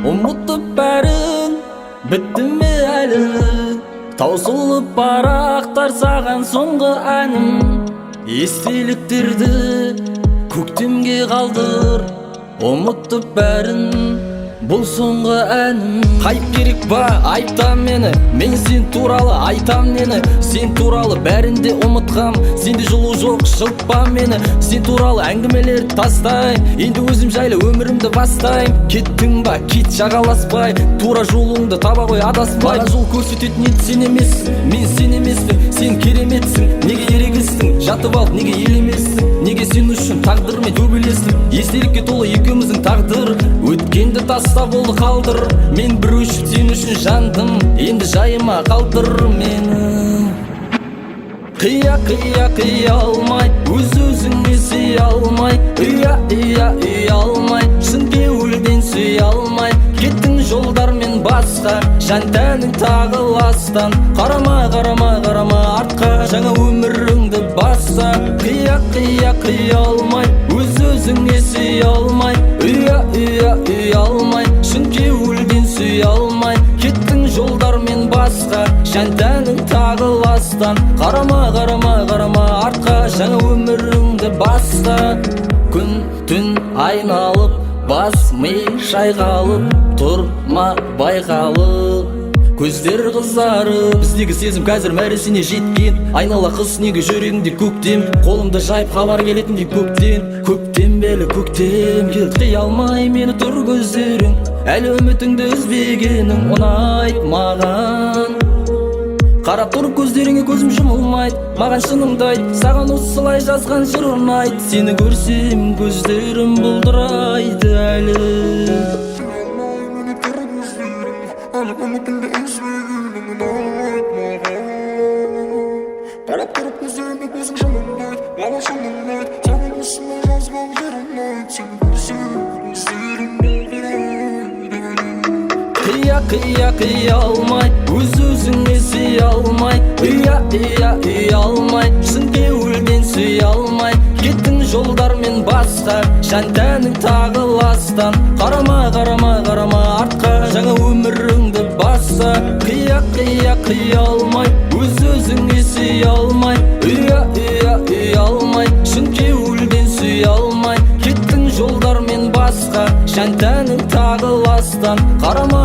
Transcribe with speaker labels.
Speaker 1: Umutup bәрін бітті ме әлі, таусылып барақтар саған соңғы әнім. Естеліктерді көктемге қалдыр, ұмытып бәрін, бұл соңғы әнім. Қайып керек ба, айта мені, мен сен туралы айтам нені. Сен туралы бәрінде ұмытқам, сенде жылу жоқ, жылтпа мені. Сен туралы әңгімелер тастайм, енді өзім жайлы өмірімді бастайм. Кеттің ба, кет жағаласпай, тура жолыңды таба қой адаспай. Бара жол көрсететін ет сен емессің, мен сен емеспін. Сен кереметсің, неге ерегістің, жатып алып неге елемессің. Неге сен үшін тағдырмен төбелестің, естелікке толы екеуміздің тағдыр. Өткенді таста болды қалдыр, мен бір өшіп сен үшін жандым, енді жайыма қалдыр мені. Қия алмай, өз-өзіңе сүй алмай, үй алмай, шын кеуілден сүй алмай. Кеттің жолдармен басқа, жан тәнің тағы ластан. Қарама артқа, жаңа өміріңді баста. Қия алмай, өз-өзіңе сүй алмай, үй алмай, шын кеуілден сүй алмай. Кеттің жолдармен басқа, жан тәнің тағы ластан. Қарама артқа, жаңа өміріңді баста. Күн түн айналып, бас ми шайқалып, тұрма байқалып, көздер қызарып. Біздегі сезім қазір мәресіне жеткен, айнала қыз неге жүрегіңде көктем. Қолымды жайып хабар келетіндей көктем белі көктем келді. Қия алмай мені тұр көздерің, әлі үмітіңді үзбегенің ұнайды маған. Қарап тұр көздеріңе көзім жұмылмайды, маған шыныңды айт, саған осылай жазған жыр ұнайды. Сені көрсем көздерім бұлдырайды әлі.
Speaker 2: Қарап тұрып көздеріңе көзім жұмылмайды, маған шыныңды айт, саған осылай жазған жыр ұнайды. Сені көрсем көздерім бұлдырайды әлі.
Speaker 1: Қия алмай, өз-өзіңе сүй алмай, үй алмай, шын кеуілден сүй алмай. Кеттің жолдармен басқа, жан тәнің тағы ластан. Қарама артқа, жаңа өміріңді баста. Қия алмай, өз-өзіңе сүй алмай, үй алмай, шын кеуілден сүй алмай. Кеттің жолдармен басқа, жан тәнің тағы ластан. Қарама